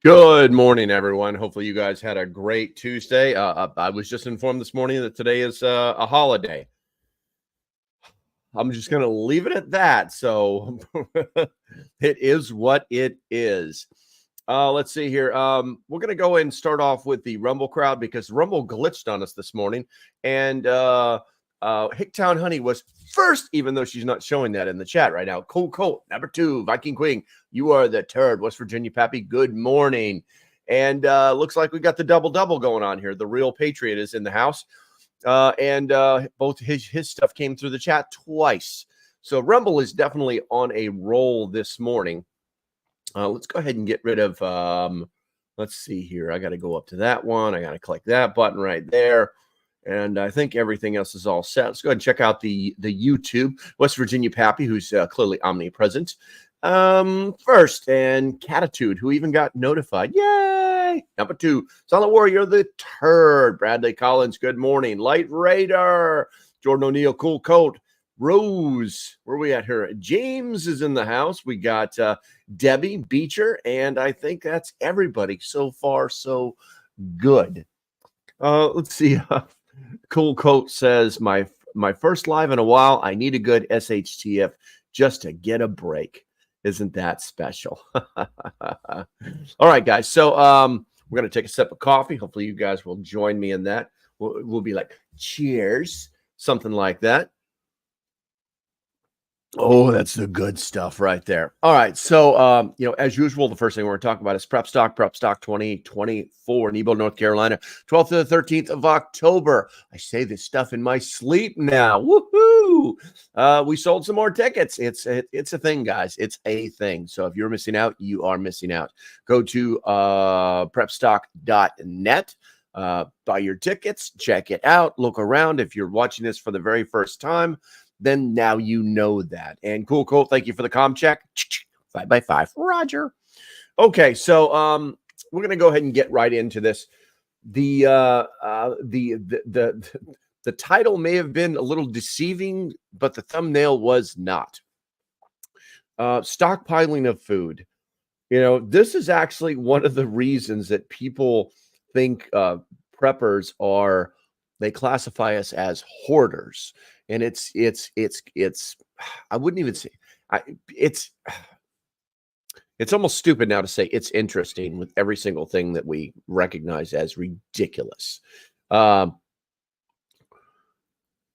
Good morning, everyone. Hopefully you guys had a great Tuesday. I was just informed this morning that today is a holiday. I'm just going to leave it at that. So it is what it is. Let's see here. We're going to go and start off with the Rumble crowd because Rumble glitched on us this morning. And Hicktown Honey was first, even though she's not showing that in the chat right now. Cool Colt, number 2, Viking Queen. You are the turd. West Virginia Pappy, good morning. And looks like we got the double-double going on here. The Real Patriot is in the house. And both his stuff came through the chat twice. So Rumble is definitely on a roll this morning. Let's go ahead and get rid of, let's see here. I got to go up to that one. I got to click that button right there. And I think everything else is all set. Let's go ahead and check out the YouTube. West Virginia Pappy, who's clearly omnipresent. First, and Catitude, who even got notified. Yay! Number 2, Silent Warrior, the turd. Bradley Collins, good morning. Light Raider. Jordan O'Neill, Cool Coat. Rose, where are we at here? James is in the house. We got Debbie Beecher, and I think that's everybody. So far, so good. Let's see. Cool Coat says, my first live in a while. I need a good SHTF just to get a break. Isn't that special? All right, guys. So we're going to take a sip of coffee. Hopefully you guys will join me in that. We'll be like, cheers, something like that. Oh, that's the good stuff right there. All right. So, as usual, the first thing we're going to talk about is Prep Stock 2024, Nebo, North Carolina, 12th to the 13th of October. I say this stuff in my sleep now. Woohoo! We sold some more tickets. It's a thing, guys. It's a thing. So if you're missing out, you are missing out. Go to prepstock.net. Buy your tickets. Check it out. Look around. If you're watching this for the very first time, then now you know that. And Cool Colt, thank you for the comm check. 5x5. Roger. Okay, so we're gonna go ahead and get right into this. The title may have been a little deceiving, but the thumbnail was not. Stockpiling of food. This is actually one of the reasons that people think preppers they classify us as hoarders. And it's I wouldn't even say it's almost stupid now to say it's interesting with every single thing that we recognize as ridiculous. There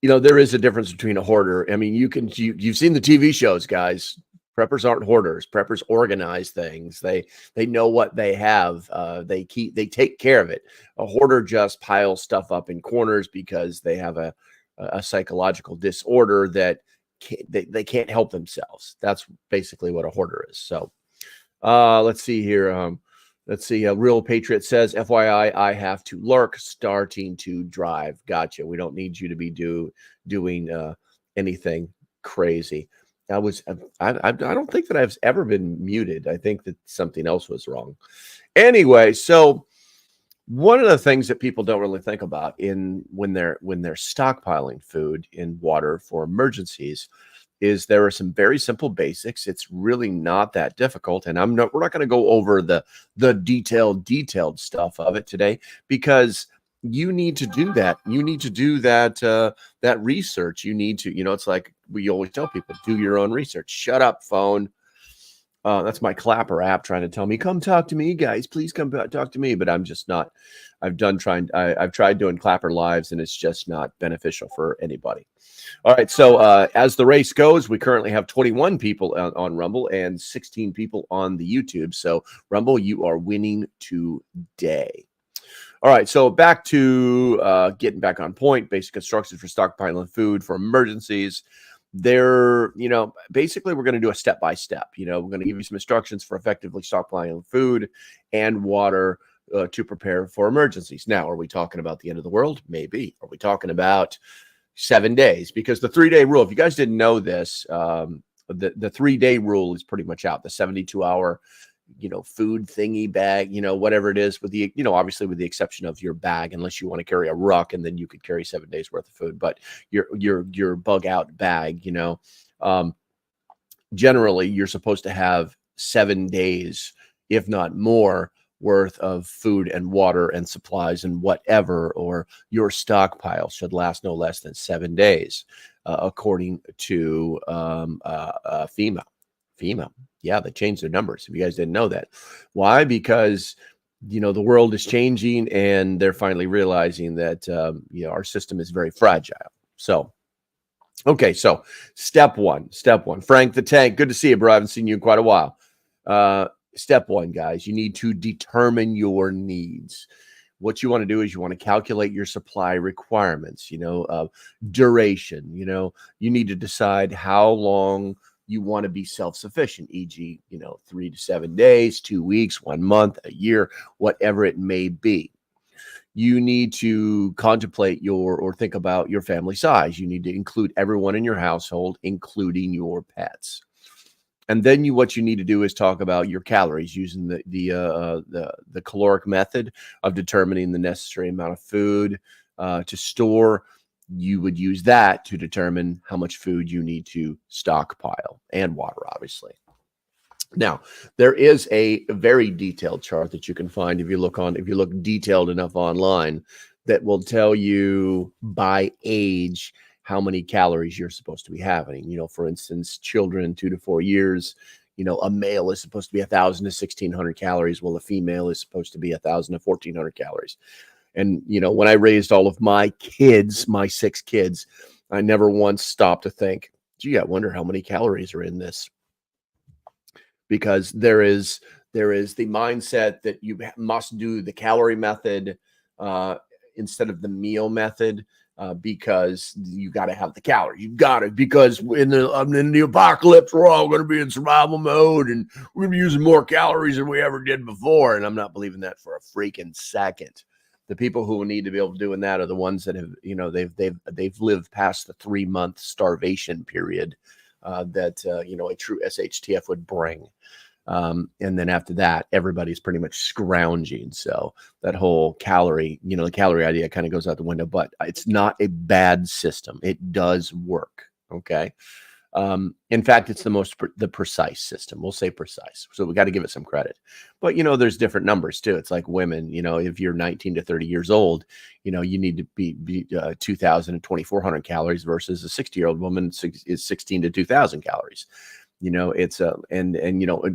is a difference between a hoarder. I mean, you've seen the TV shows, guys. Preppers aren't hoarders. Preppers organize things. They know what they have. They take care of it. A hoarder just piles stuff up in corners because they have a psychological disorder that they can't help themselves. That's basically what a hoarder is. So let's see here. Let's see. Real Patriot says, FYI, I have to lurk starting to drive. Gotcha. We don't need you to be doing anything crazy. I don't think that I've ever been muted. I think that something else was wrong. Anyway, so one of the things that people don't really think about when they're stockpiling food and water for emergencies is there are some very simple basics. It's really not that difficult, and we're not going to go over the detailed stuff of it today because you need to do that. You need to do that research. You need to, it's like we always tell people, do your own research. Shut up, phone. That's my Clapper app trying to tell me, come talk to me, guys. Please come talk to me. But I'm just not. I've tried doing Clapper lives, and it's just not beneficial for anybody. All right. So as the race goes, we currently have 21 people on Rumble and 16 people on the YouTube. So Rumble, you are winning today. All right, so back to getting back on point, basic instructions for stockpiling food for emergencies. Basically we're going to do a step-by-step. We're going to give you some instructions for effectively stockpiling food and water to prepare for emergencies. Now, are we talking about the end of the world? Maybe. Are we talking about 7 days? Because the 3-day rule, if you guys didn't know this, the 3-day rule is pretty much out. The 72-hour food thingy bag, whatever it is, with the, obviously with the exception of your bag, unless you want to carry a ruck and then you could carry 7 days worth of food, but your bug out bag, generally you're supposed to have 7 days, if not more, worth of food and water and supplies and whatever, or your stockpile should last no less than 7 days, according to FEMA. Yeah, they changed their numbers. If you guys didn't know that. Why? Because the world is changing, and they're finally realizing that our system is very fragile. So okay, so step one. Frank the Tank, good to see you, bro. I haven't seen you in quite a while. Step one, guys, you need to determine your needs. What you want to do is you want to calculate your supply requirements, duration. You need to decide how long you want to be self-sufficient, e.g., 3 to 7 days, 2 weeks, 1 month, a year, whatever it may be. You need to contemplate or think about your family size. You need to include everyone in your household, including your pets. And then what you need to do is talk about your calories using the caloric method of determining the necessary amount of food to store. You would use that to determine how much food you need to stockpile, and water, obviously. Now, there is a very detailed chart that you can find if you look detailed enough online, that will tell you by age how many calories you're supposed to be having. For instance, children 2 to 4 years, a male is supposed to be 1,000 to 1,600 calories, while a female is supposed to be 1,000 to 1,400 calories. And when I raised all of my kids, my 6 kids, I never once stopped to think, gee, I wonder how many calories are in this. Because there is the mindset that you must do the calorie method instead of the meal method, because you got to have the calories. You got it, because in the apocalypse, we're all going to be in survival mode, and we're going to be using more calories than we ever did before. And I'm not believing that for a freaking second. The people who need to be able to doing that are the ones that have, they've lived past the 3-month starvation period that a true SHTF would bring. And then after that, everybody's pretty much scrounging. So that whole calorie, the calorie idea kind of goes out the window, but it's not a bad system. It does work. Okay. In fact, it's the precise system. We'll say precise. So we got to give it some credit. But, there's different numbers too. It's like women, if you're 19 to 30 years old, you need to be 2,000 to 2,400 calories versus a 60-year-old woman is 16 to 2,000 calories. It's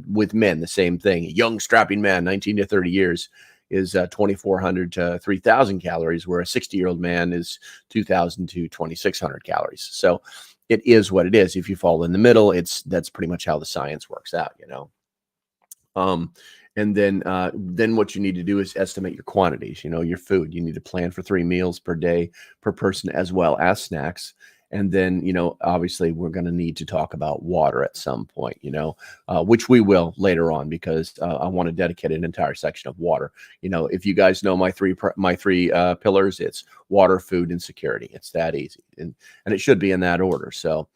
with men, the same thing. A young strapping man, 19 to 30 years, is 2,400 to 3,000 calories, where a 60-year-old man is 2,000 to 2,600 calories. So it is what it is. If you fall in the middle, that's pretty much how the science works out, And then what you need to do is estimate your quantities, your food. You need to plan for 3 meals per day per person, as well as snacks. And then, obviously we're going to need to talk about water at some point, which we will later on, because I want to dedicate an entire section of water. If you guys know my three pillars, it's water, food, and security. It's that easy. And it should be in that order. So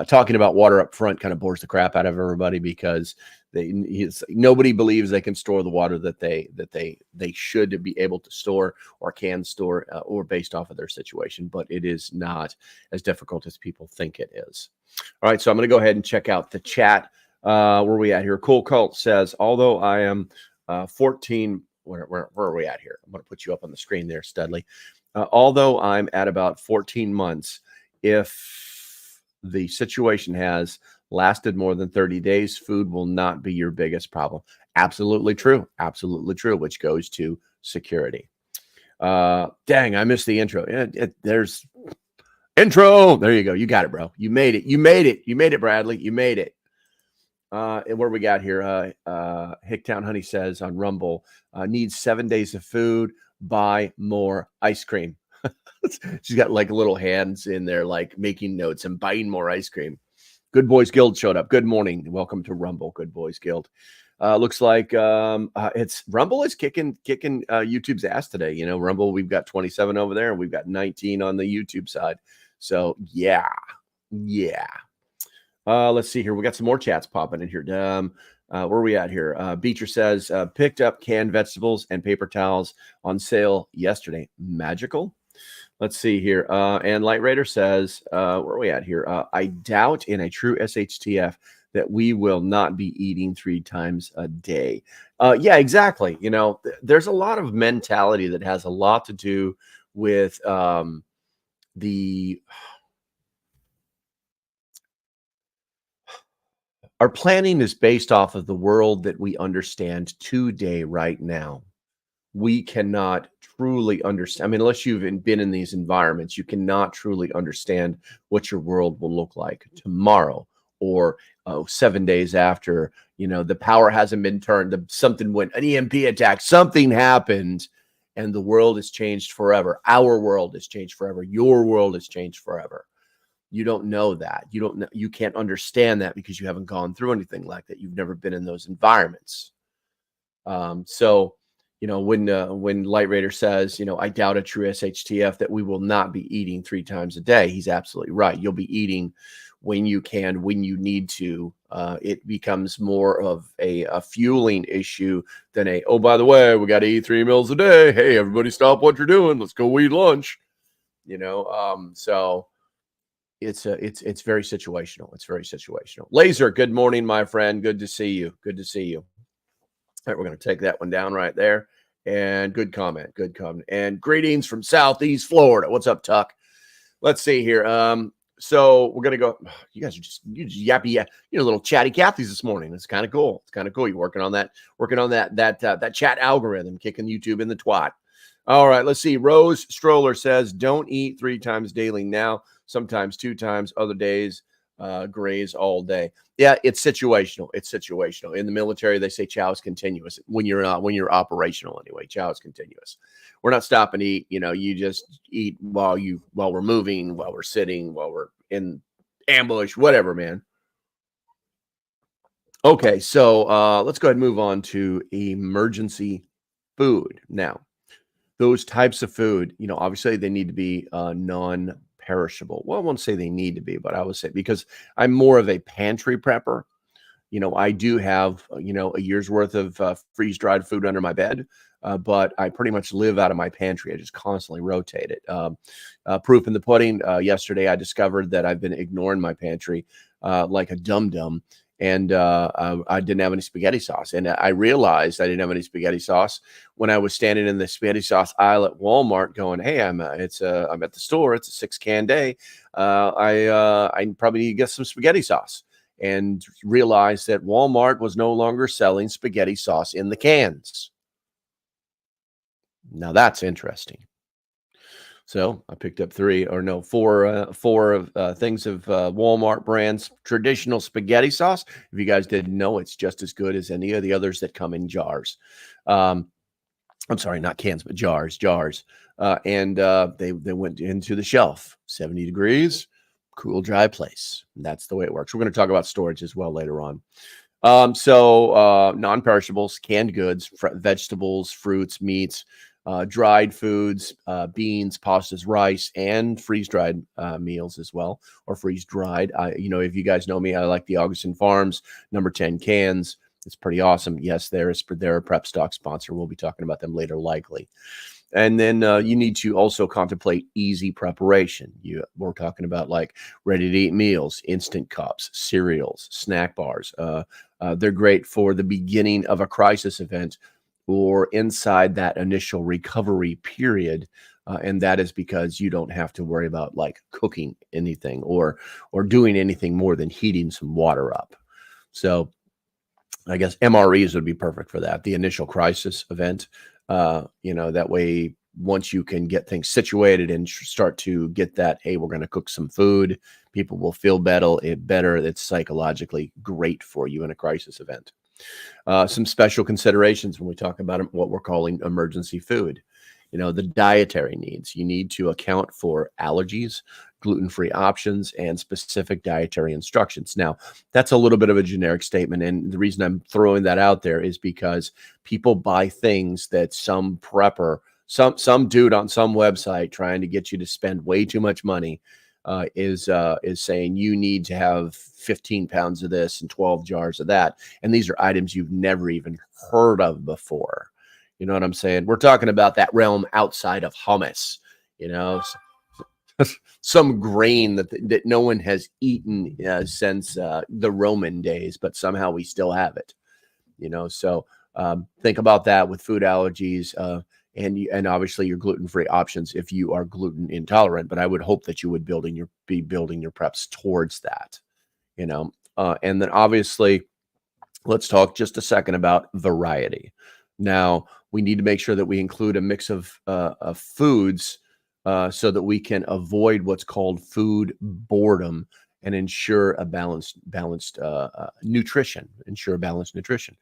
talking about water up front kind of bores the crap out of everybody, because nobody believes they can store the water that they should be able to store or can store, or based off of their situation. But it is not as difficult as people think it is. All right, so I'm going to go ahead and check out the chat. Where are we at here? Cool Cult says, although I am 14, where are we at here? I'm going to put you up on the screen there, Studley. Although I'm at about 14 months, if the situation has lasted more than 30 days, food will not be your biggest problem. Absolutely true. Absolutely true, which goes to security. Dang, I missed the intro. There's intro. There you go. You got it, bro. You made it. You made it, Bradley. You made it. And where we got here, Hicktown Honey says on Rumble, needs 7 days of food, buy more ice cream. She's got like little hands in there, like making notes and buying more ice cream. Good Boys Guild showed up. Good morning. Welcome to Rumble, Good Boys Guild. Looks like it's Rumble is kicking YouTube's ass today. Rumble, we've got 27 over there, and we've got 19 on the YouTube side. So yeah. Let's see here. We got some more chats popping in here. Where are we at here? Beecher says, picked up canned vegetables and paper towels on sale yesterday. Magical. Let's see here. And Light Raider says, where are we at here? I doubt in a true SHTF that we will not be eating 3 times a day. Yeah, exactly. There's a lot of mentality that has a lot to do with the our planning is based off of the world that we understand today, right now. We cannot truly understand. I mean, unless you've been in these environments, you cannot truly understand what your world will look like tomorrow or 7 days after. The power hasn't been turned. Something went, an EMP attack, something happened, and the world has changed forever. Our world has changed forever. Your world has changed forever. You don't know that. You don't know. You can't understand that because you haven't gone through anything like that. You've never been in those environments. So, when Light Raider says, I doubt a true SHTF that we will not be eating 3 times a day, he's absolutely right. You'll be eating when you can, when you need to. It becomes more of a fueling issue than oh, by the way, we got to eat 3 meals a day. Hey, everybody stop what you're doing. Let's go eat lunch. So it's very situational. It's very situational. Laser, good morning, my friend. Good to see you. Good to see you. All right, we're going to take that one down right there. And good comment. Good comment. And greetings from Southeast Florida. What's up, Tuck? Let's see here. So we're going to go. You guys are just yappy. You're little chatty Cathys this morning. It's kind of cool. It's kind of cool. You're working on that chat algorithm, kicking YouTube in the twat. All right, let's see. Rose Stroller says, don't eat 3 times daily now, sometimes 2 times, other days graze all day. Yeah, it's situational. It's situational. In the military, they say chow is continuous. When you're operational anyway, chow is continuous. We're not stopping to eat. You just eat while we're moving, while we're sitting, while we're in ambush, whatever, man. Okay, so let's go ahead and move on to emergency food now. Those types of food, obviously they need to be non-perishable. Well, I won't say they need to be, but I would say, because I'm more of a pantry prepper, I do have, a year's worth of freeze-dried food under my bed, but I pretty much live out of my pantry. I just constantly rotate it. Proof in the pudding, yesterday I discovered that I've been ignoring my pantry like a dum-dum. And I didn't have any spaghetti sauce. And I realized I didn't have any spaghetti sauce when I was standing in the spaghetti sauce aisle at Walmart going, hey, I'm at the store. It's a 6-can day. I probably need to get some spaghetti sauce. And realized that Walmart was no longer selling spaghetti sauce in the cans. Now that's interesting. So I picked up 4 things of Walmart brands traditional spaghetti sauce. If you guys didn't know, it's just as good as any of the others that come in jars. I'm sorry, not cans, but jars. And they went into the shelf, 70 degrees, cool, dry place. And that's the way it works. We're going to talk about storage as well later on. So non-perishables, canned goods, vegetables, fruits, meats, dried foods, beans, pastas, rice, and freeze-dried meals as well, or freeze-dried. If you guys know me, I like the Augustin Farms number 10 cans. It's pretty awesome. Yes, they're a prep stock sponsor. We'll be talking about them later, likely. And then you need to also contemplate easy preparation. We're talking about like ready-to-eat meals, instant cups, cereals, snack bars. They're great for the beginning of a crisis event or inside that initial recovery period. And that is because you don't have to worry about like cooking anything or doing anything more than heating some water up. So I guess MREs would be perfect for that. The initial crisis event, that way, once you can get things situated and start to get that, hey, we're going to cook some food, people will feel better. It's psychologically great for you in a crisis event. Some special considerations when we talk about what we're calling emergency food. The dietary needs. You need to account for allergies, gluten-free options, and specific dietary instructions. Now, that's a little bit of a generic statement, and the reason I'm throwing that out there is because people buy things that some prepper, some dude on some website trying to get you to spend way too much money is saying you need to have 15 pounds of this and 12 jars of that. And these are items you've never even heard of before. You know what I'm saying? We're talking about that realm outside of hummus, some grain that no one has eaten since the Roman days, but somehow we still have it. So think about that with food allergies, and obviously your gluten-free options if you are gluten intolerant. But I would hope that you would be building your preps towards that. And then obviously, let's talk just a second about variety. Now, we need to make sure that we include a mix of foods so that we can avoid what's called food boredom and ensure a balanced nutrition. Ensure balanced nutrition.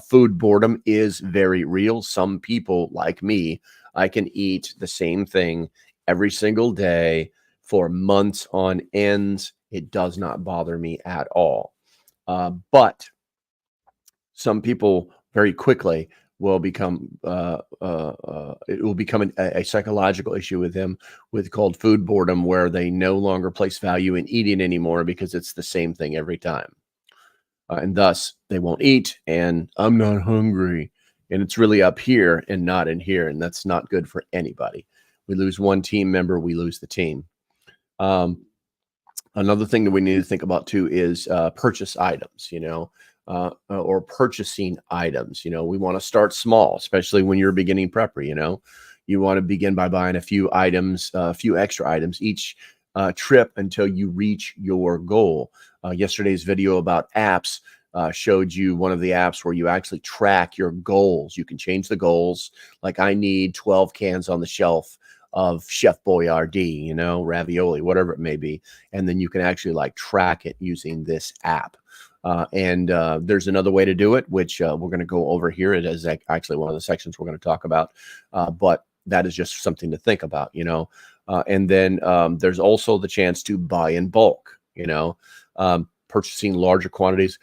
Food boredom is very real. Some people, like me, I can eat the same thing every single day for months on end. It does not bother me at all. But some people very quickly will become it will become a psychological issue with them with called food boredom, where they no longer place value in eating anymore because it's the same thing every time. And thus they won't eat, and I'm not hungry. And it's really up here and not in here. And that's not good for anybody. We lose one team member, we lose the team. Another thing that we need to think about too is purchase items, or purchasing items. We want to start small, especially when you're a beginning prepper. You want to begin by buying a few items, a few extra items each trip until you reach your goal. Yesterday's video about apps showed you one of the apps where you actually track your goals. You can change the goals. Like, I need 12 cans on the shelf of Chef Boyardee, ravioli, whatever it may be. And then you can actually track it using this app. And there's another way to do it, which we're going to go over here. It is actually one of the sections we're going to talk about. But that is just something to think about, and then there's also the chance to buy in bulk, purchasing larger quantities.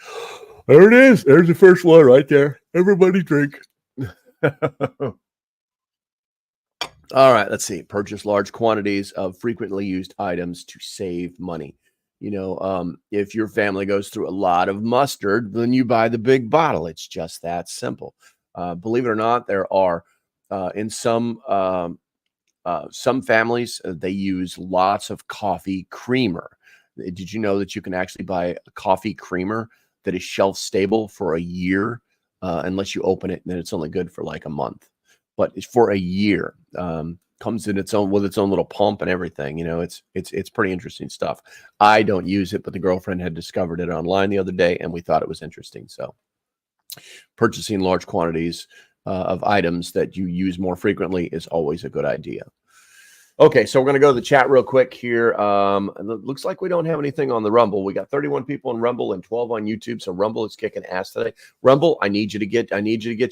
There it is. There's the first one right there. Everybody drink. All right, let's see. Purchase large quantities of frequently used items to save money. If your family goes through a lot of mustard, then you buy the big bottle. It's just that simple. Believe it or not, there are in some families, they use lots of coffee creamer. Did you know that you can actually buy a coffee creamer that is shelf stable for a year, unless you open it, and then it's only good for like a month, but it's for a year. Comes in with its own little pump and everything. It's pretty interesting stuff. I don't use it, but the girlfriend had discovered it online the other day, and we thought it was interesting. So purchasing large quantities of items that you use more frequently is always a good idea. Okay, so we're going to go to the chat real quick here. It looks like we don't have anything on the Rumble. We got 31 people on Rumble and 12 on YouTube. So Rumble is kicking ass today. Rumble, I need you to get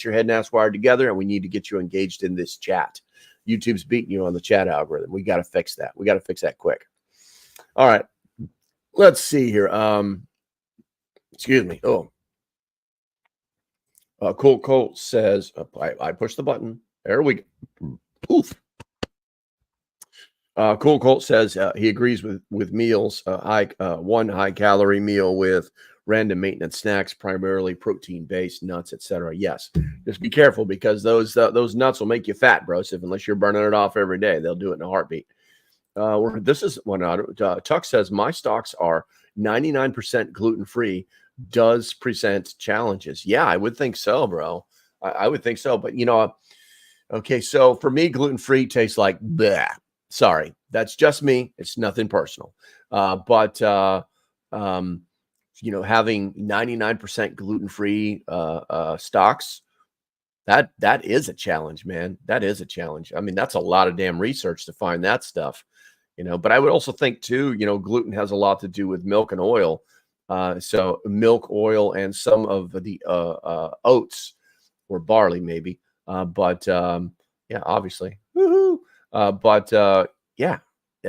your head and ass wired together, and we need to get you engaged in this chat. YouTube's beating you on the chat algorithm. We got to fix that. We got to fix that quick. All right, let's see here. Excuse me. Oh, Cool Colt says, I pushed the button. There we go. Poof. Cool Colt says he agrees with meals. One high calorie meal with random maintenance snacks, primarily protein based, nuts, etc. Yes, just be careful, because those nuts will make you fat, bro. So unless you're burning it off every day, they'll do it in a heartbeat. This is one. Tuck says my stocks are 99% gluten free. Does present challenges? Yeah, I would think so, bro. I would think so. But okay. So for me, gluten free tastes like bleh. Sorry, that's just me. It's nothing personal. But having 99% gluten-free stocks, that is a challenge, man. That is a challenge. I mean, that's a lot of damn research to find that stuff, But I would also think too, gluten has a lot to do with milk and oil. So milk, oil, and some of the oats or barley, maybe. Yeah, obviously. Woohoo! Yeah,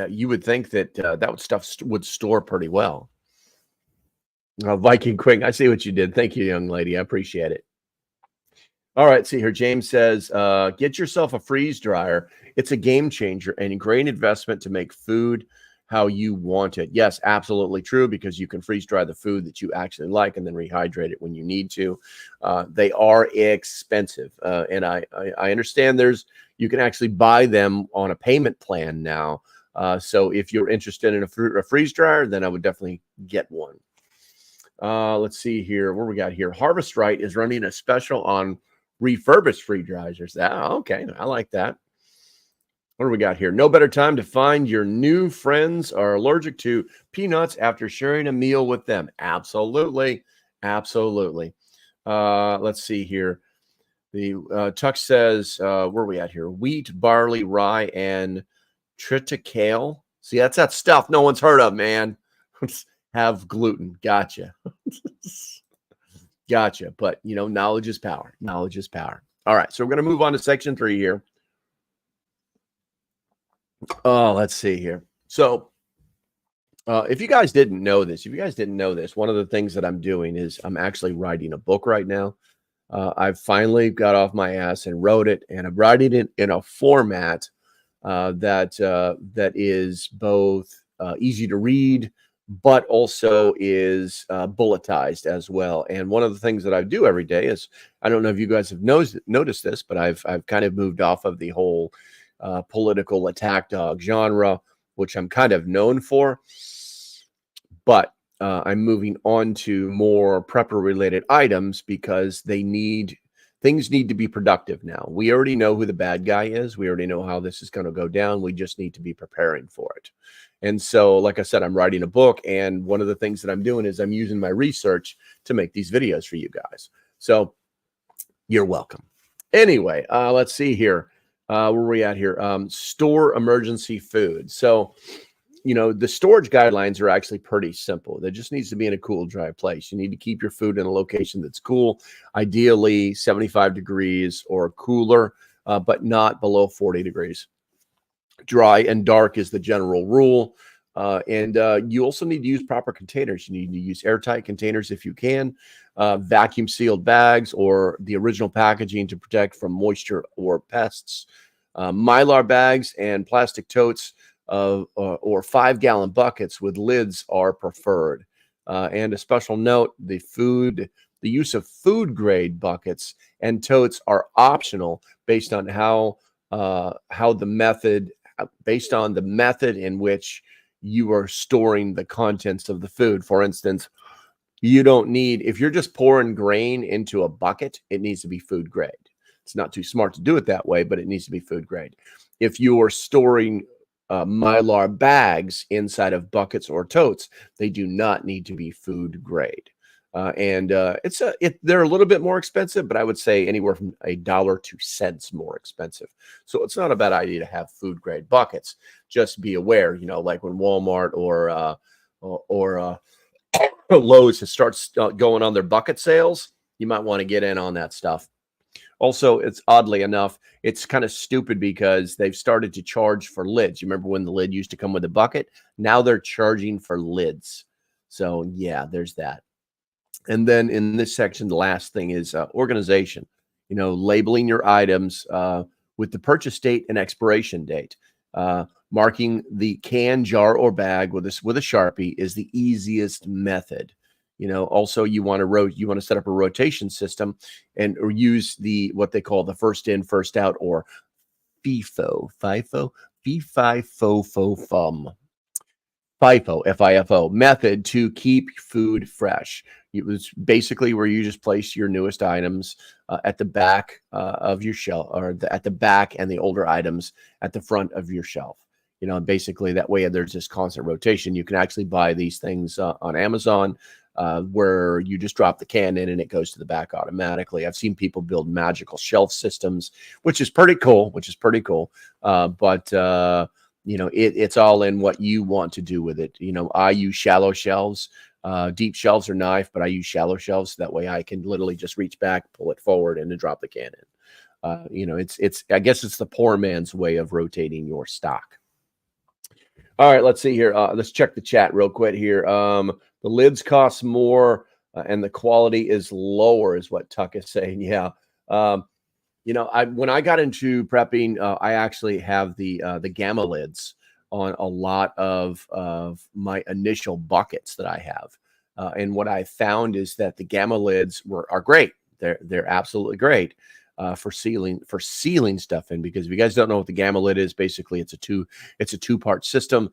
you would think that that stuff would store pretty well. Viking Quick, I see what you did. Thank you, young lady. I appreciate it. All right, see here. James says, get yourself a freeze dryer. It's a game changer and a great investment to make food how you want it. Yes, absolutely true, because you can freeze dry the food that you actually like and then rehydrate it when you need to. They are expensive, and I understand you can actually buy them on a payment plan now. So if you're interested in a freeze dryer, then I would definitely get one. Let's see here. What we got here? Harvest Right is running a special on refurbished freeze dryers. Okay, I like that. What do we got here? No better time to find your new friends are allergic to peanuts after sharing a meal with them. Absolutely. Absolutely. Let's see here. The Tuck says, where are we at here? Wheat, barley, rye, and triticale. See, that's that stuff no one's heard of, man. Have gluten. Gotcha. Gotcha. But, knowledge is power. Knowledge is power. All right. So we're going to move on to section 3 here. Oh, let's see here. So if you guys didn't know this, one of the things that I'm doing is I'm actually writing a book right now. I've finally got off my ass and wrote it, and I'm writing it in a format that is both easy to read, but also is bulletized as well. And one of the things that I do every day is, I don't know if you guys have noticed this, but I've kind of moved off of the whole political attack dog genre, which I'm kind of known for, but I'm moving on to more prepper related items because things need to be productive now. We already know who the bad guy is. We already know how this is going to go down. We just need to be preparing for it. And so, like I said, I'm writing a book, and one of the things that I'm doing is I'm using my research to make these videos for you guys. So you're welcome. Anyway, let's see here. Where are we at here? Store emergency food. So, the storage guidelines are actually pretty simple. There just needs to be in a cool, dry place. You need to keep your food in a location that's cool, ideally 75 degrees or cooler, but not below 40 degrees. Dry and dark is the general rule. And you also need to use proper containers. You need to use airtight containers if you can, vacuum sealed bags or the original packaging to protect from moisture or pests. Mylar bags and plastic totes or 5-gallon buckets with lids are preferred. And a special note, the use of food grade buckets and totes are optional based on the method in which you are storing the contents of the food. For instance, you don't need, if you're just pouring grain into a bucket, it needs to be food grade. It's not too smart to do it that way, but it needs to be food grade. If you are storing Mylar bags inside of buckets or totes, they do not need to be food grade. They're a little bit more expensive, but I would say anywhere from $1 to cents more expensive. So it's not a bad idea to have food grade buckets. Just be aware, like when Walmart or Lowe's starts going on their bucket sales, you might want to get in on that stuff. Also, it's oddly enough, it's kind of stupid because they've started to charge for lids. You remember when the lid used to come with a bucket? Now they're charging for lids. So yeah, there's that. And then in this section, the last thing is organization. Labeling your items with the purchase date and expiration date. Marking the can, jar, or bag with a Sharpie is the easiest method. Also you want to set up a rotation system or use what they call the first in, first out, or FIFO, FIFO method to keep food fresh. It was basically where you just place your newest items at the back of your shelf, or at the back, and the older items at the front of your shelf. Basically that way there's this constant rotation. You can actually buy these things on Amazon where you just drop the can in and it goes to the back automatically. I've seen people build magical shelf systems, which is pretty cool. But it's all in what you want to do with it. I use shallow shelves. Deep shelves are knife, but I use shallow shelves. So that way I can literally just reach back, pull it forward, and then drop the can in. I guess it's the poor man's way of rotating your stock. All right, let's see here. Let's check the chat real quick here. The lids cost more and the quality is lower, is what Tuck is saying. Yeah. When I got into prepping, I actually have the gamma lids on a lot of my initial buckets that I have. And what I found is that the gamma lids are great. They're absolutely great. for sealing stuff in, because if you guys don't know what the gamma lid is, basically it's a two-part system,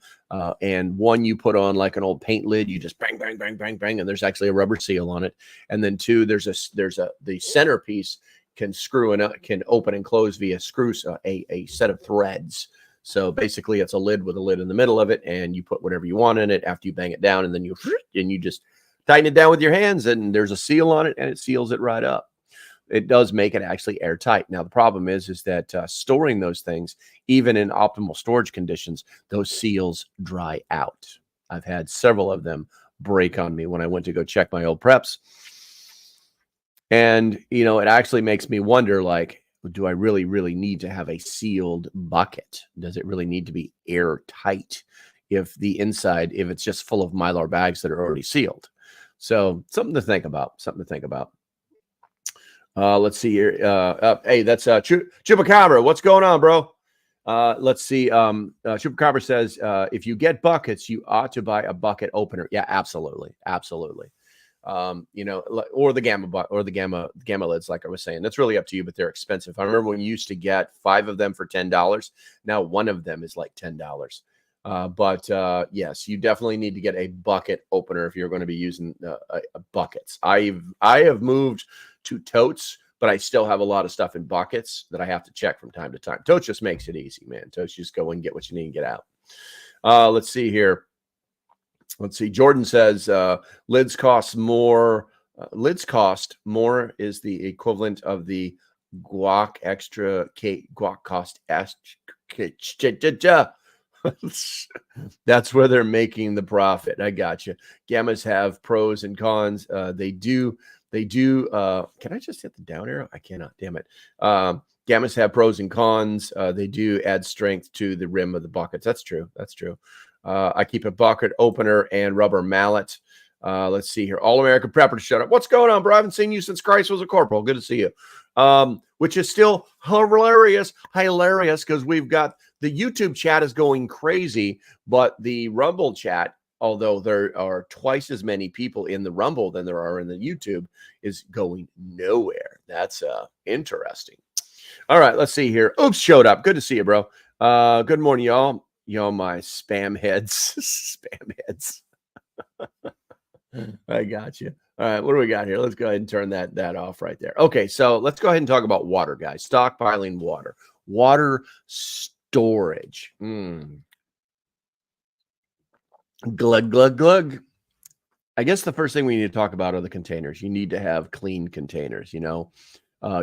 and one you put on like an old paint lid, you just bang bang bang bang bang, and there's actually a rubber seal on it, and then two, the centerpiece can open and close via screws, a set of threads. So basically it's a lid with a lid in the middle of it, and you put whatever you want in it after you bang it down, and then you just tighten it down with your hands, and there's a seal on it, and it seals it right up. It does make it actually airtight. Now, the problem is that storing those things, even in optimal storage conditions, those seals dry out. I've had several of them break on me when I went to go check my old preps. And, you know, it actually makes me wonder, like, do I really, really need to have a sealed bucket? Does it really need to be airtight if it's just full of Mylar bags that are already sealed? So something to think about, Let's see here. Hey, that's Chupacabra. What's going on, bro? Let's see. Chupacabra says, if you get buckets, you ought to buy a bucket opener. Yeah, absolutely. Absolutely. You know, or the gamma lids, like I was saying. That's really up to you, but they're expensive. I remember when you used to get 5 of them for $10. Now one of them is like $10. But yes, you definitely need to get a bucket opener if you're going to be using buckets. I have moved to totes, but I still have a lot of stuff in buckets that I have to check from time to time. Totes just makes it easy, man. Totes just go and get what you need and get out. Let's see here. Let's see. Jordan says lids cost more. Lids cost more is the equivalent of the guac extra guac cost extra. That's where they're making the profit. I got you. Gammas have pros and cons. They do. Can I just hit the down arrow? I cannot. Damn it. Gammas have pros and cons. They do add strength to the rim of the buckets. That's true. I keep a bucket opener and rubber mallet. Let's see here. All American Prepper to shut up. What's going on, bro? I haven't seen you since Christ was a corporal. Good to see you. Which is still hilarious, because we've got the YouTube chat is going crazy, but the Rumble chat, although there are twice as many people in the Rumble than there are in the YouTube, is going nowhere. That's interesting. All right, let's see here. Oops, showed up. Good to see you, bro. Good morning, y'all. Y'all, my spam heads. Spam heads. I got you. All right, what do we got here? Let's go ahead and turn that off right there. Okay, so let's go ahead and talk about water, guys. Stockpiling water. Water storage. Glug, glug, glug. I guess the first thing we need to talk about are the containers. You need to have clean containers, you know.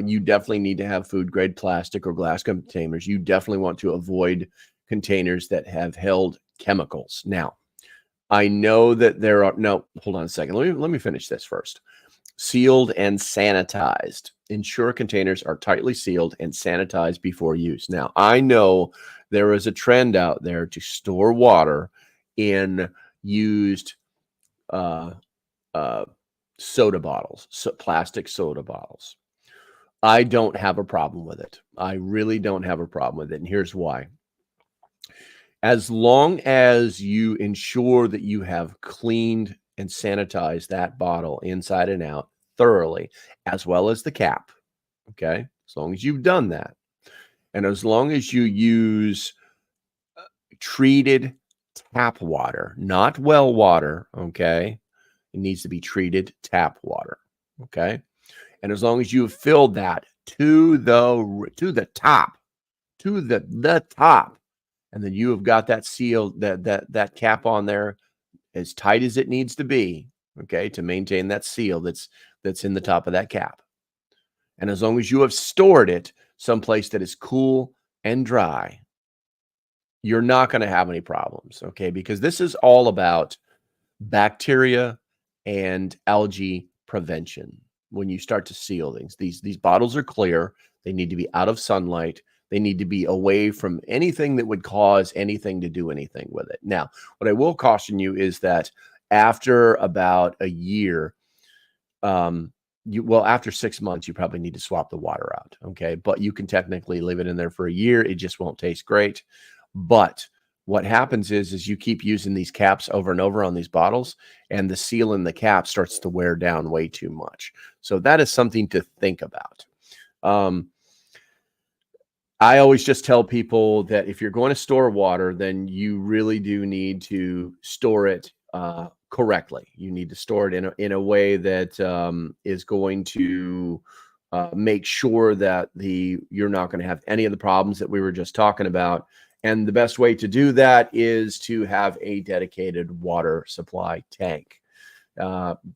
You definitely need to have food-grade plastic or glass containers. You definitely want to avoid containers that have held chemicals. Now, I know that there are hold on a second. Let me finish this first. Sealed and sanitized. Ensure containers are tightly sealed and sanitized before use. Now, I know there is a trend out there to store water in used soda bottles, plastic soda bottles. I don't have a problem with it. I really don't have a problem with it. And here's why. As long as you ensure that you have cleaned and sanitized that bottle inside and out thoroughly, as well as the cap, okay? As long as you've done that, and as long as you use treated tap water, not well water, okay? It needs to be treated tap water, okay? And as long as you have filled that to the top, and then you have got that seal, that cap on there as tight as it needs to be, okay, to maintain that seal that's in the top of that cap. And as long as you have stored it someplace that is cool and dry, you're not going to have any problems, okay? Because this is all about bacteria and algae prevention. When you start to seal things, these bottles are clear. They need to be out of sunlight. They need to be away from anything that would cause anything to do anything with it. Now, what I will caution you is that after about a year, after 6 months, you probably need to swap the water out, okay? But you can technically leave it in there for a year. It just won't taste great. But what happens is you keep using these caps over and over on these bottles, and the seal in the cap starts to wear down way too much. So that is something to think about. I always just tell people that if you're going to store water, then you really do need to store it correctly. You need to store it in a way that is going to make sure that you're not going to have any of the problems that we were just talking about. And the best way to do that is to have a dedicated water supply tank.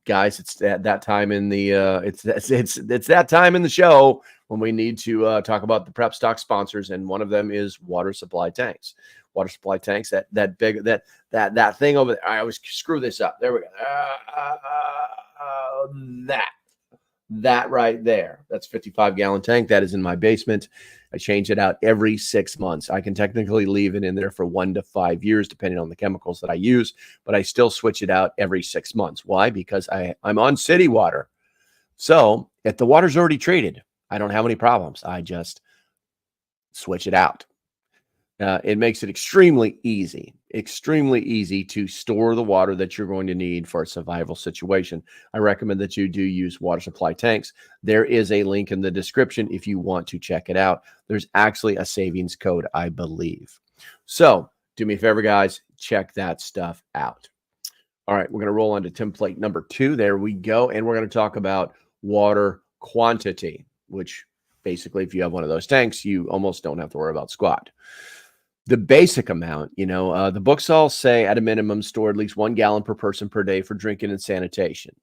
Guys, it's that time in the it's that time in the show when we need to talk about the prep stock sponsors, and one of them is water supply tanks. Water supply tanks, that big that thing over there. I always screw this up. There we go. That right there. That's 55-gallon tank. That is in my basement. I change it out every 6 months. I can technically leave it in there for 1 to 5 years, depending on the chemicals that I use, but I still switch it out every 6 months. Why? Because I'm on city water. So if the water's already treated, I don't have any problems. I just switch it out. It makes it extremely easy to store the water that you're going to need for a survival situation. I recommend that you do use water supply tanks. There is a link in the description if you want to check it out. There's actually a savings code, I believe. So do me a favor, guys, check that stuff out. All right, we're going to roll on to template number 2. There we go. And we're going to talk about water quantity, which basically, if you have one of those tanks, you almost don't have to worry about squat. The basic amount, the books all say at a minimum store at least 1 gallon per person per day for drinking and sanitation.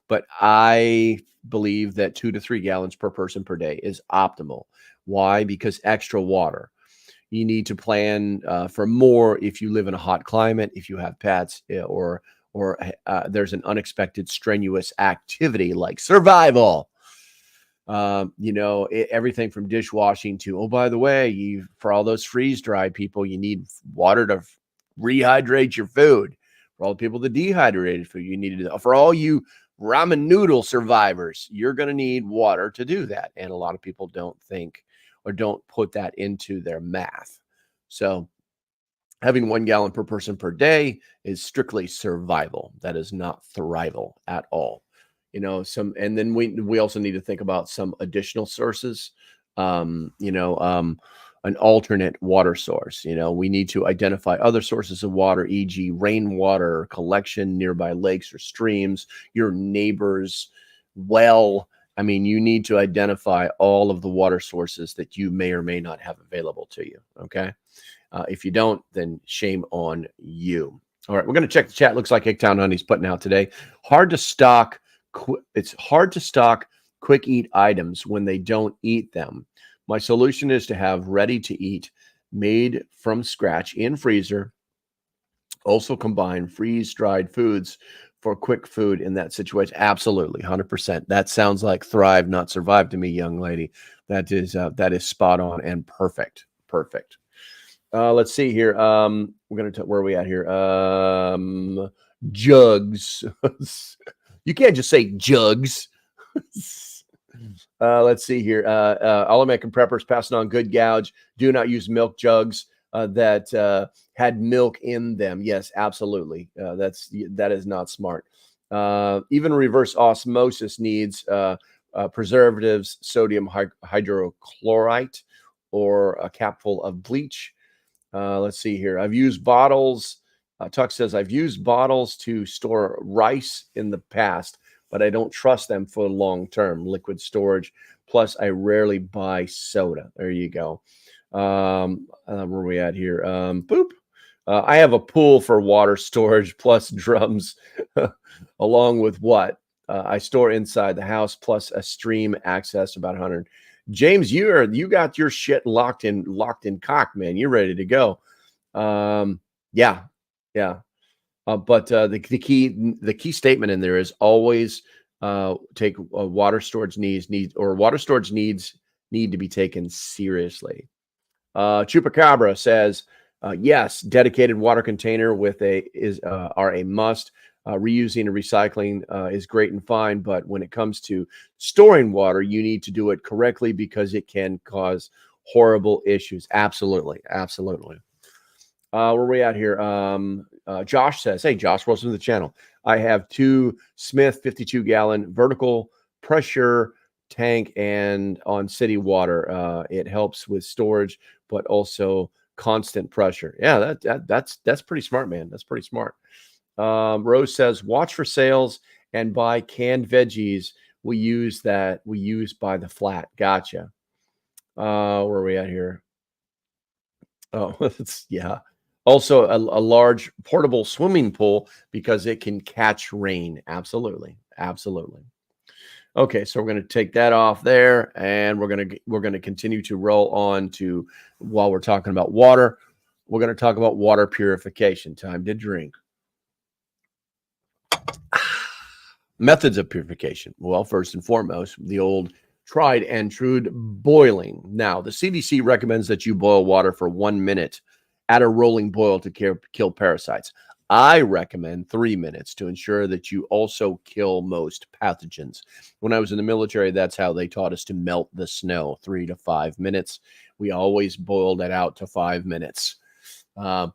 But I believe that 2 to 3 gallons per person per day is optimal. Why? Because extra water. You need to plan for more if you live in a hot climate, if you have pets, or there's an unexpected strenuous activity like survival. Everything from dishwashing to, oh, by the way, for all those freeze-dried people, you need water to rehydrate your food. For all the people that dehydrated food, you need to, for all you ramen noodle survivors, you're going to need water to do that. And a lot of people don't think or don't put that into their math. So having 1 gallon per person per day is strictly survival. That is not thrival at all. And then we also need to think about some additional sources, an alternate water source. We need to identify other sources of water, e.g. rainwater collection nearby lakes or streams, your neighbor's well. I mean, you need to identify all of the water sources that you may or may not have available to you. Okay. If you don't, then shame on you. All right. We're going to check the chat. Looks like Hicktown Honey's putting out today. It's hard to stock quick eat items when they don't eat them. My solution is to have ready to eat, made from scratch in freezer. Also combine freeze-dried foods for quick food in that situation. Absolutely, 100%. That sounds like thrive, not survive to me, young lady. That is spot on and perfect. Perfect. Let's see here. We're going to where are we at here? Jugs. You can't just say jugs. Let's see here. All American preppers passing on good gouge. Do not use milk jugs that had milk in them. Yes, absolutely. That is not smart. Even reverse osmosis needs preservatives, sodium hydrochloride, or a capful of bleach. Let's see here. I've used bottles. Tuck says, I've used bottles to store rice in the past, but I don't trust them for long-term liquid storage. Plus, I rarely buy soda. There you go. Where are we at here? Boop. I have a pool for water storage plus drums, along with what I store inside the house, plus a stream access about 100. James, you got your shit locked in cock, man. You're ready to go. Yeah. But the key statement in there is always take water storage needs need to be taken seriously. Chupacabra says, yes, dedicated water container are a must. Reusing and recycling is great and fine, but when it comes to storing water, you need to do it correctly because it can cause horrible issues. Absolutely. Where are we at here? Josh says, hey, Josh, welcome to the channel. I have 2 Smith 52-gallon vertical pressure tank and on city water. It helps with storage, but also constant pressure. Yeah, that's pretty smart, man. That's pretty smart. Rose says, watch for sales and buy canned veggies. We use by the flat. Gotcha. Where are we at here? Oh, yeah. Also, a large portable swimming pool because it can catch rain. Absolutely. Absolutely. Okay, so we're going to take that off there, and we're going to continue to roll on to, while we're talking about water, we're going to talk about water purification. Time to drink. Methods of purification. Well, first and foremost, the old tried and true boiling. Now, the CDC recommends that you boil water for 1 minute at a rolling boil to kill parasites. I recommend 3 minutes to ensure that you also kill most pathogens. When I was in the military, that's how they taught us to melt the snow, 3 to 5 minutes. We always boiled it out to 5 minutes. Another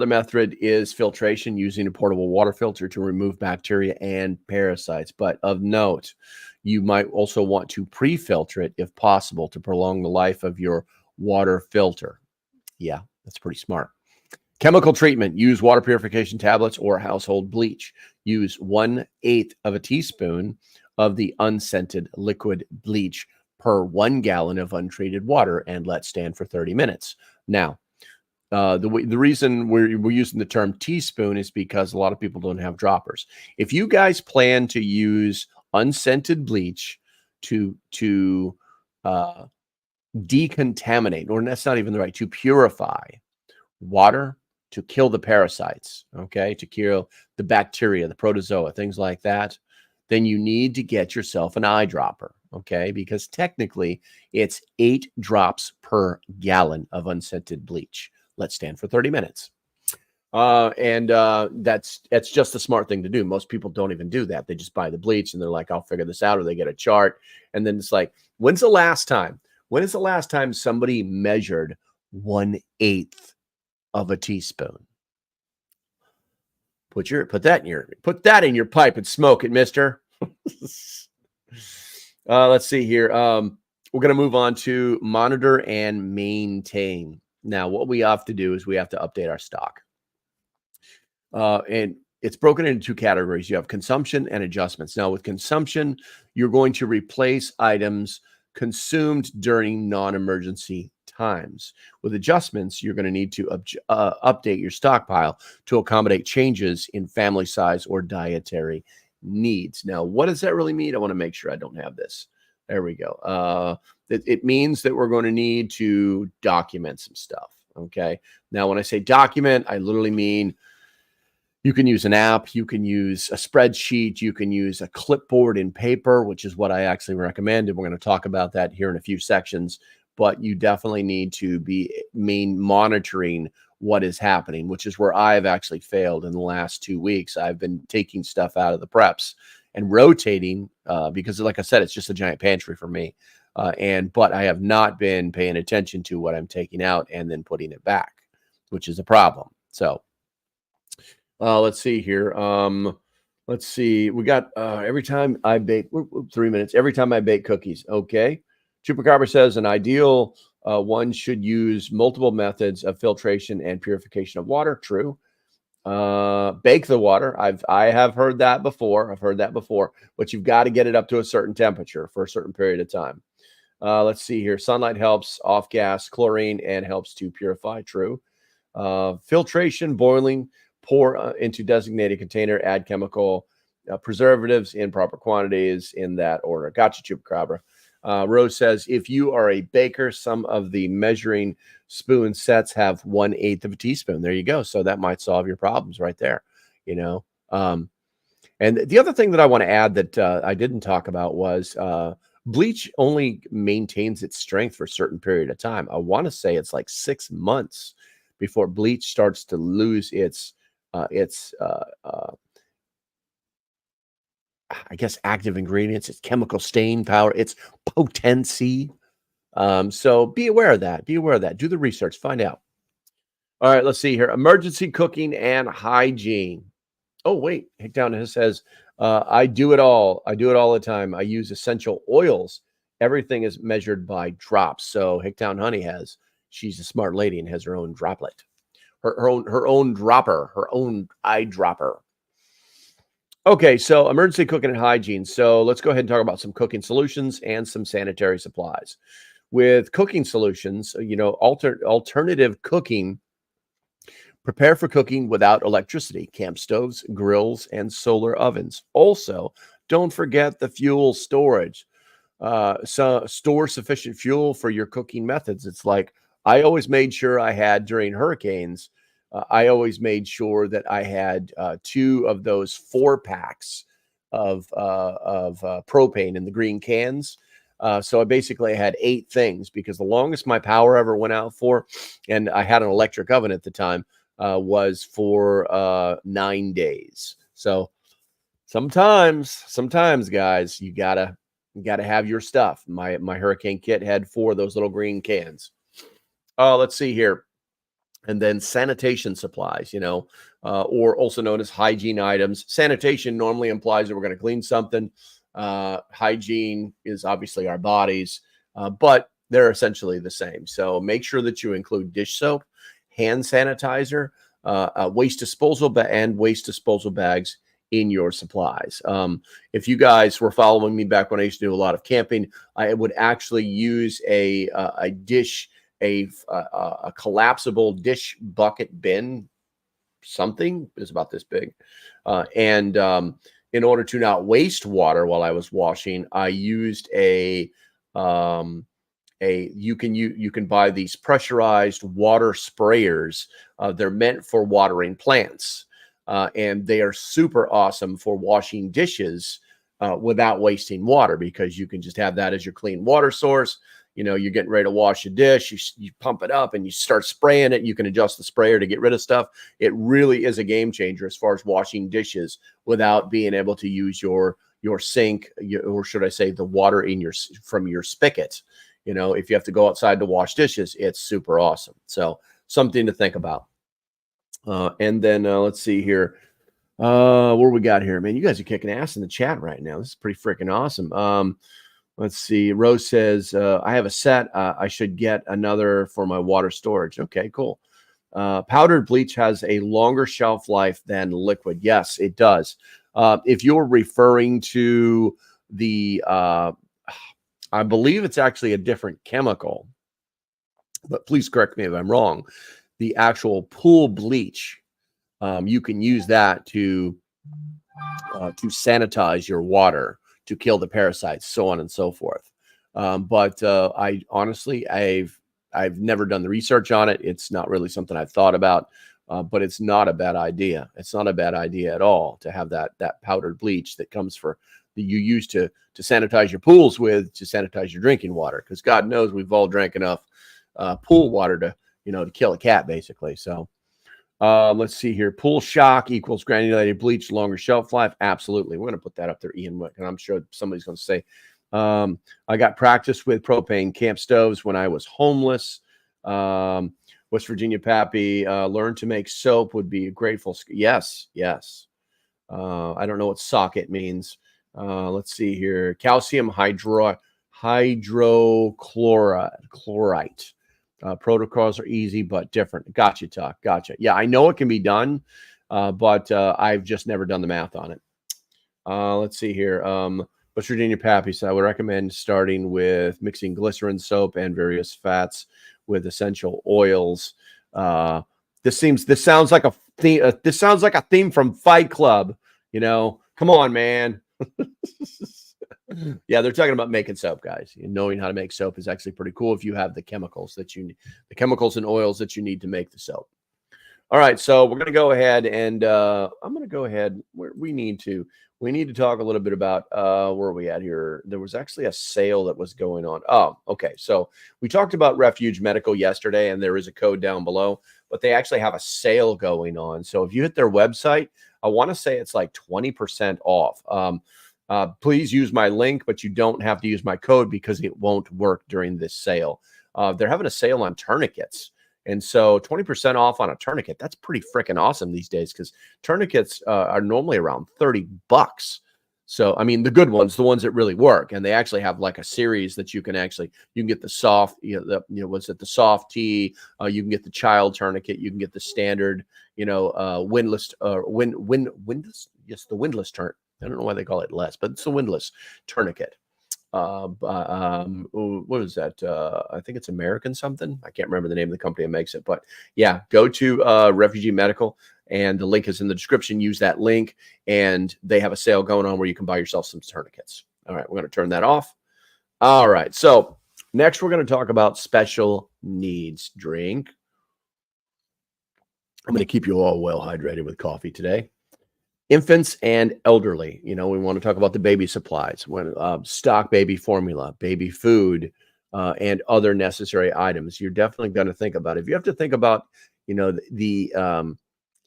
method is filtration, using a portable water filter to remove bacteria and parasites. But of note, you might also want to pre-filter it if possible to prolong the life of your water filter. Yeah, that's pretty smart. Chemical treatment. Use water purification tablets or household bleach. Use 1/8 of a teaspoon of the unscented liquid bleach per 1 gallon of untreated water and let stand for 30 minutes. Now, the reason we're using the term teaspoon is because a lot of people don't have droppers. If you guys plan to use unscented bleach to decontaminate, or that's not even the right, to purify water, to kill the parasites, okay, to kill the bacteria, the protozoa, things like that, then you need to get yourself an eyedropper, okay, because technically it's 8 drops per gallon of unscented bleach. Let's stand for 30 minutes. That's just the smart thing to do. Most people don't even do that. They just buy the bleach and they're like, I'll figure this out, or they get a chart. And then it's like, when is the last time somebody measured 1/8 of a teaspoon? Put that in your pipe and smoke it, mister. Let's see here. We're going to move on to monitor and maintain. Now, what we have to do is we have to update our stock. And it's broken into 2 categories. You have consumption and adjustments. Now, with consumption, you're going to replace items consumed during non-emergency times. With adjustments, you're going to need to update your stockpile to accommodate changes in family size or dietary needs. Now, what does that really mean? I want to make sure I don't have this. There we go. It means that we're going to need to document some stuff. Okay. Now, when I say document, I literally mean you can use an app, you can use a spreadsheet, you can use a clipboard in paper, which is what I actually recommend. And we're going to talk about that here in a few sections. But you definitely need to be monitoring what is happening, which is where I've actually failed in the last 2 weeks. I've been taking stuff out of the preps and rotating because, like I said, it's just a giant pantry for me. But I have not been paying attention to what I'm taking out and then putting it back, which is a problem. So let's see here. Let's see. We got every time I bake, 3 minutes, every time I bake cookies. Okay. Chupacabra says an ideal one should use multiple methods of filtration and purification of water. True. Bake the water. I have heard that before. But you've got to get it up to a certain temperature for a certain period of time. Let's see here. Sunlight helps off gas, chlorine, and helps to purify. True. Filtration, boiling, pour into designated container, add chemical preservatives in proper quantities in that order. Gotcha, Chupacabra. Rose says, if you are a baker, some of the measuring spoon sets have 1/8 of a teaspoon. There you go. So that might solve your problems right there, you know. And the other thing that I want to add that I didn't talk about was bleach only maintains its strength for a certain period of time. I want to say it's like 6 months before bleach starts to lose its I guess active ingredients, its chemical stain power, its potency. So be aware of that. Do the research, find out. All right, let's see here. Emergency cooking and hygiene. Oh, wait. Hick down here says I do it all. I do it all the time. I use essential oils. Everything is measured by drops. So Hicktown Honey she's a smart lady and has her own droplet, her own dropper, her own eyedropper. Okay, so emergency cooking and hygiene. So let's go ahead and talk about some cooking solutions and some sanitary supplies. With cooking solutions, alternative cooking. Prepare for cooking without electricity, camp stoves, grills, and solar ovens. Also, don't forget the fuel storage. So store sufficient fuel for your cooking methods. It's like I always made sure I had during hurricanes. I always made sure that I had 2 of those 4-packs of propane in the green cans. So I basically had 8 things because the longest my power ever went out for, and I had an electric oven at the time, was for 9 days. So sometimes guys, you gotta have your stuff. My hurricane kit had 4 of those little green cans. Let's see here. And then sanitation supplies, or also known as hygiene items. Sanitation normally implies that we're going to clean something. Hygiene is obviously our bodies, but they're essentially the same. So make sure that you include dish soap, hand sanitizer, waste disposal bags in your supplies. If you guys were following me back when I used to do a lot of camping, I would actually use a collapsible dish bucket bin. Something is about this big, and in order to not waste water while I was washing, I used you can buy these pressurized water sprayers. They're meant for watering plants, and they are super awesome for washing dishes without wasting water, because you can just have that as your clean water source. You're getting ready to wash a dish, you pump it up and you start spraying it. You can adjust the sprayer to get rid of stuff. It really is a game changer as far as washing dishes without being able to use your sink, or should I say the water from your spigot. If you have to go outside to wash dishes, it's super awesome. So something to think about. And then let's see here. What we got here, man? You guys are kicking ass in the chat right now. This is pretty freaking awesome. Let's see. Rose says, I have a set. I should get another for my water storage. Okay, cool. Powdered bleach has a longer shelf life than liquid. Yes, it does. If you're referring to the, I believe it's actually a different chemical, but please correct me if I'm wrong. The actual pool bleach, you can use that to sanitize your water, to kill the parasites, so on and so forth. But I honestly, I've never done the research on it. It's not really something I've thought about, but it's not a bad idea. It's not a bad idea at all to have that powdered bleach that you use to sanitize your pools with, to sanitize your drinking water. Because God knows we've all drank enough pool water to kill a cat, basically. So let's see here. Pool shock equals granulated bleach, longer shelf life. Absolutely. We're going to put that up there, Ian. And I'm sure somebody's going to say, I got practice with propane camp stoves when I was homeless. West Virginia Pappy, learn to make soap would be grateful. Yes. I don't know what socket means. Let's see here. Calcium hydrochloride. Protocols are easy but different. Gotcha, Tuck. Gotcha. Yeah, I know it can be done, but I've just never done the math on it. Let's see here. West Virginia Pappy, so I would recommend starting with mixing glycerin, soap, and various fats with essential oils. This sounds like a theme. This sounds like a theme from Fight Club. Come on, man. Yeah, they're talking about making soap, guys. Knowing how to make soap is actually pretty cool if you have the chemicals and oils that you need to make the soap. All right, so we're going to go ahead and I'm going to go ahead. We need to talk a little bit about where are we at here? There was actually a sale that was going on. Oh, okay. So we talked about Refuge Medical yesterday, and there is a code down below, but they actually have a sale going on. So if you hit their website, I want to say it's like 20% off. Please use my link, but you don't have to use my code because it won't work during this sale. They're having a sale on tourniquets. And so 20% off on a tourniquet, that's pretty freaking awesome these days, because tourniquets are normally around $30. So, I mean, the good ones, the ones that really work, and they actually have like a series that you can get the soft, what's it, the soft tee, you can get the child tourniquet, you can get the standard, windless, windless, yes, the windless tourniquet. I don't know why they call it less, but it's the windless tourniquet. What is that? I think it's American something. I can't remember the name of the company that makes it, but yeah, go to Refugee Medical, and the link is in the description. Use that link, and they have a sale going on where you can buy yourself some tourniquets. All right, we're going to turn that off. All right, so next we're going to talk about special needs drink. I'm going to keep you all well hydrated with coffee today. Infants and elderly. We want to talk about the baby supplies, stock baby formula, baby food, and other necessary items. You're definitely going to think about it. If you have to think about, the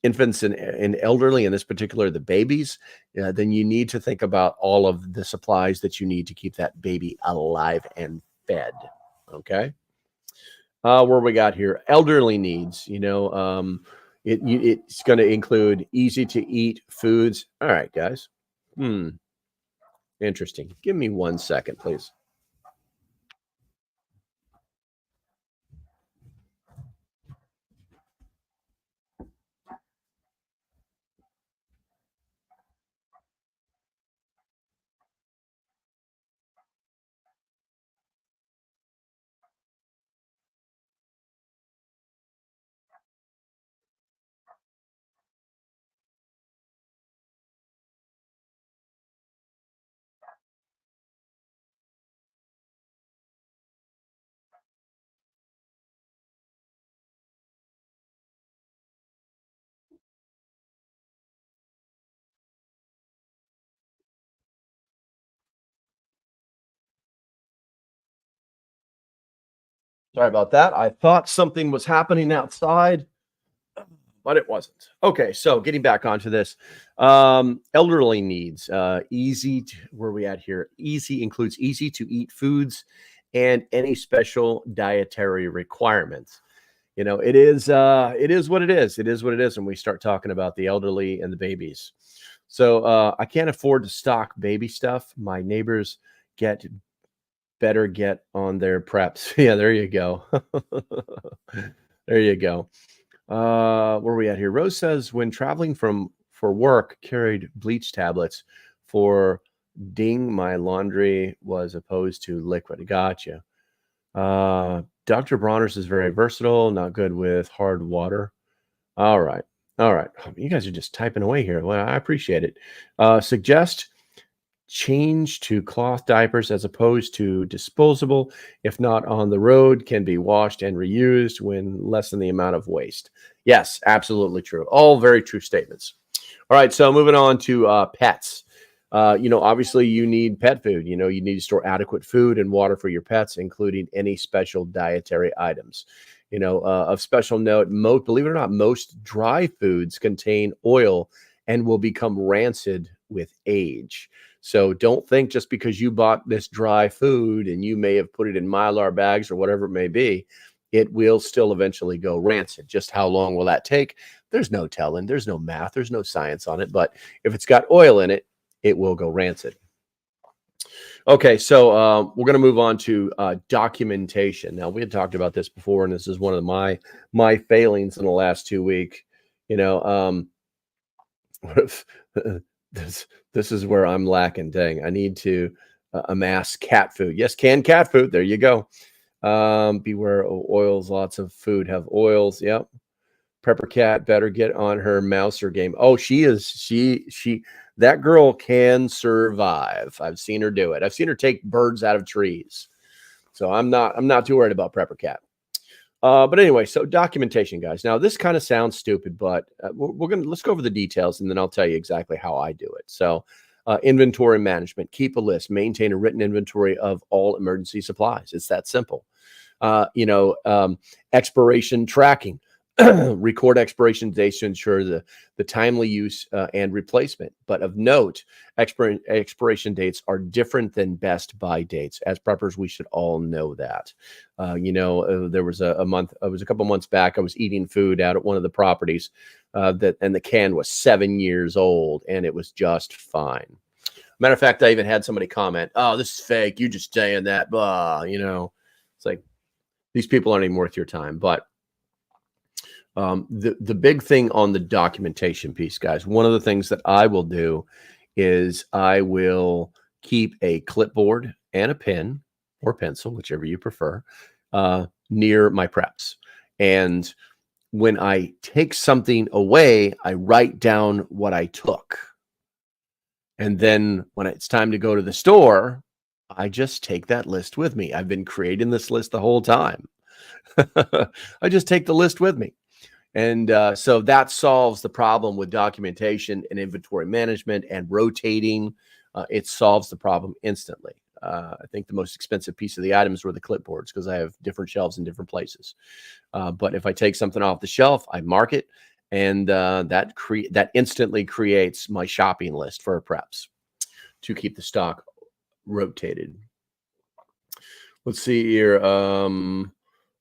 infants and elderly, in this particular, the babies, then you need to think about all of the supplies that you need to keep that baby alive and fed. Okay. Where we got here, elderly needs, it's going to include easy to eat foods. All right, guys. Interesting. Give me 1 second, please. Sorry about that. I thought something was happening outside, but it wasn't. Okay, so getting back onto this, elderly needs, where we at here? Easy includes easy to eat foods and any special dietary requirements. It is what it is. It is what it is when we start talking about the elderly and the babies. So I can't afford to stock baby stuff. My neighbors better get on their preps. Yeah, there you go. There you go. Where are we at here? Rose says, when traveling for work, carried bleach tablets for ding my laundry was opposed to liquid. Gotcha. Dr. Bronner's is very versatile, not good with hard water. All right. All right. You guys are just typing away here. Well, I appreciate it. Suggest change to cloth diapers as opposed to disposable. If not on the road, can be washed and reused when lessen the amount of waste. Yes, absolutely true. All very true statements. All right, so moving on to pets. Obviously you need pet food. You need to store adequate food and water for your pets, including any special dietary items. Of special note, believe it or not, most dry foods contain oil and will become rancid with age. So don't think just because you bought this dry food and you may have put it in Mylar bags or whatever it may be, it will still eventually go rancid. Just how long will that take? There's no telling. There's no math. There's no science on it. But if it's got oil in it, it will go rancid. Okay, so we're going to move on to documentation. Now, we had talked about this before, and this is one of my failings in the last 2 weeks. This is where I'm lacking. Dang, I need to amass cat food. Yes, canned cat food. There you go. Beware oils. Lots of food have oils. Yep. Prepper cat better get on her mouser game. Oh, that girl can survive. I've seen her do it. I've seen her take birds out of trees. So I'm not too worried about Prepper cat. But anyway, so documentation, guys. Now this kind of sounds stupid, but let's go over the details, and then I'll tell you exactly how I do it. So inventory management, keep a list, maintain a written inventory of all emergency supplies. It's that simple. Expiration tracking, record expiration dates to ensure the timely use and replacement. But of note, expiration dates are different than best buy dates. As preppers, we should all know that. There was a couple months back, I was eating food out at one of the properties and the can was 7 years old and it was just fine. Matter of fact, I even had somebody comment, "Oh, this is fake. You just saying that, blah." It's like these people aren't even worth your time. But the big thing on the documentation piece, guys, one of the things that I will do is I will keep a clipboard and a pen or pencil, whichever you prefer, near my preps. And when I take something away, I write down what I took. And then when it's time to go to the store, I just take that list with me. I've been creating this list the whole time. I just take the list with me. And so that solves the problem with documentation and inventory management and rotating. It solves the problem instantly. I think the most expensive piece of the items were the clipboards because I have different shelves in different places. But if I take something off the shelf, I mark it, and that instantly creates my shopping list for preps to keep the stock rotated. Let's see here.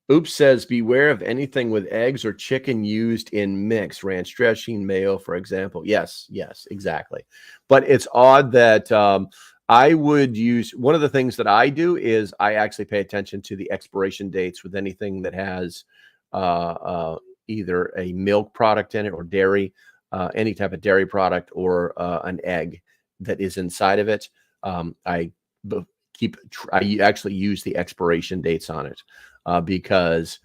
Oops says, beware of anything with eggs or chicken used in mix, ranch dressing, mayo, for example. Yes, exactly. But it's odd that I would use, one of the things that I do is I actually pay attention to the expiration dates with anything that has either a milk product in it or dairy, any type of dairy product or an egg that is inside of it. I actually use the expiration dates on it. Because,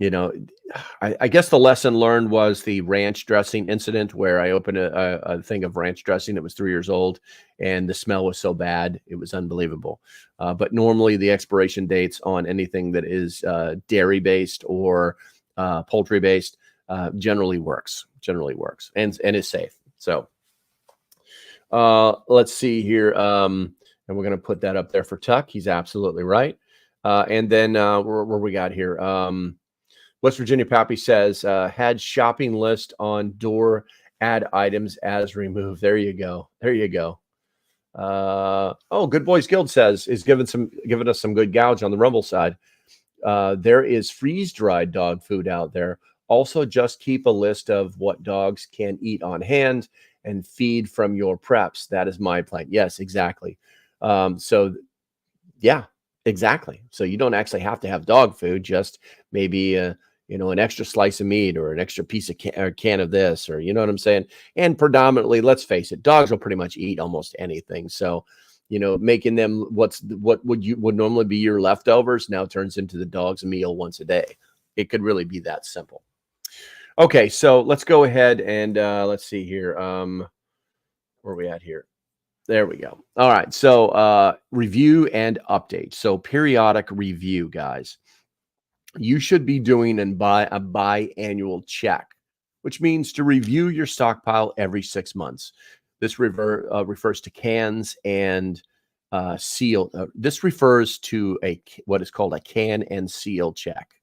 I guess the lesson learned was the ranch dressing incident where I opened a thing of ranch dressing that was 3 years old, and the smell was so bad. It was unbelievable. But normally the expiration dates on anything that is dairy-based or poultry-based generally works and is safe. So let's see here. And we're going to put that up there for Tuck. He's absolutely right. And then where we got here, West Virginia Pappy says, had shopping list on door, add items as removed. There you go. Good Boys Guild says is giving us some good gouge on the Rumble side. There is freeze dried dog food out there. Also, just keep a list of what dogs can eat on hand and feed from your preps. That is my plan. Yes, exactly. Yeah. Exactly. So you don't actually have to have dog food, just maybe, an extra slice of meat or an extra piece of can of this, or you know what I'm saying? And predominantly, let's face it, dogs will pretty much eat almost anything. So, making them what would normally be your leftovers now turns into the dog's meal once a day. It could really be that simple. Okay. So let's go ahead and let's see here. Where are we at here? There we go. All right. So review and update. So periodic review, guys. You should be doing a biannual check, which means to review your stockpile every 6 months. This refers to cans and seal. This refers to what is called a can and seal check.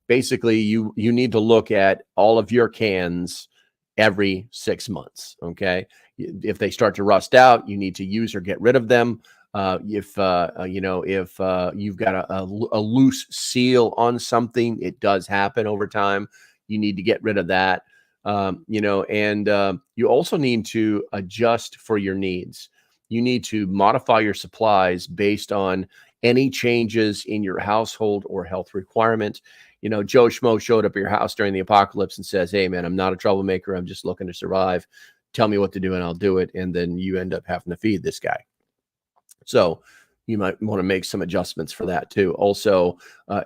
Basically, you need to look at all of your cans every 6 months. Okay. If they start to rust out, you need to use or get rid of them. If you've got a loose seal on something, it does happen over time. You need to get rid of that. And you also need to adjust for your needs. You need to modify your supplies based on any changes in your household or health requirement. Joe Schmo showed up at your house during the apocalypse and says, "Hey, man, I'm not a troublemaker. I'm just looking to survive. Tell me what to do and I'll do it." And then you end up having to feed this guy. So you might want to make some adjustments for that too. Also,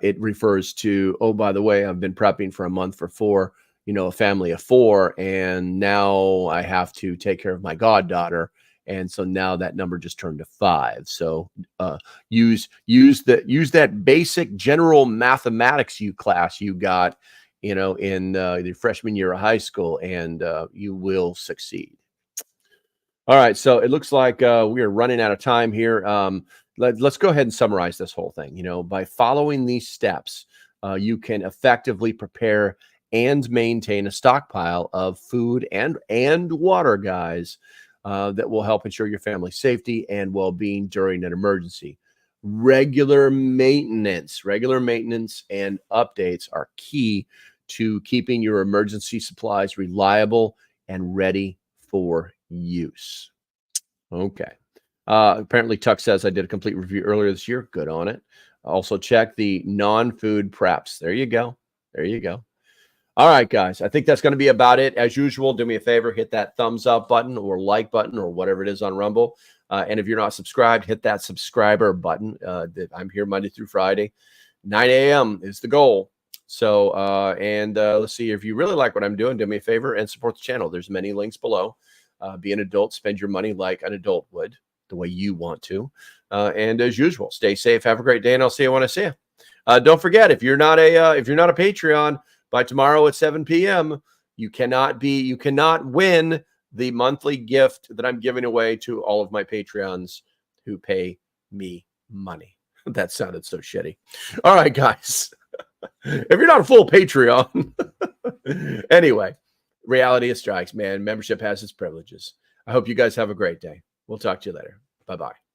it refers to, oh, by the way, I've been prepping for a month for 4, a family of 4, and now I have to take care of my goddaughter. And so now that number just turned to 5. So use that basic general mathematics class you got, in the freshman year of high school, and you will succeed. All right, so it looks like we are running out of time here. Let's go ahead and summarize this whole thing. By following these steps, you can effectively prepare and maintain a stockpile of food and water, guys, that will help ensure your family's safety and well-being during an emergency. Regular maintenance and updates are key to keeping your emergency supplies reliable and ready for use. Okay. Apparently, Tuck says I did a complete review earlier this year. Good on it. Also, check the non-food preps. There you go. There you go. All right, guys. I think that's going to be about it. As usual, do me a favor, hit that thumbs up button or like button or whatever it is on Rumble. And if you're not subscribed, hit that subscriber button. I'm here Monday through Friday. 9 a.m. is the goal. So, let's see. If you really like what I'm doing, do me a favor and support the channel. There's many links below. Be an adult. Spend your money like an adult would, the way you want to. And as usual, stay safe. Have a great day, and I'll see you when I see you. Don't forget, if you're not a Patreon, by tomorrow at 7 p.m., you cannot win the monthly gift that I'm giving away to all of my Patreons who pay me money. That sounded so shitty. All right, guys. If you're not a full Patreon, anyway, reality strikes, man. Membership has its privileges. I hope you guys have a great day. We'll talk to you later. Bye-bye.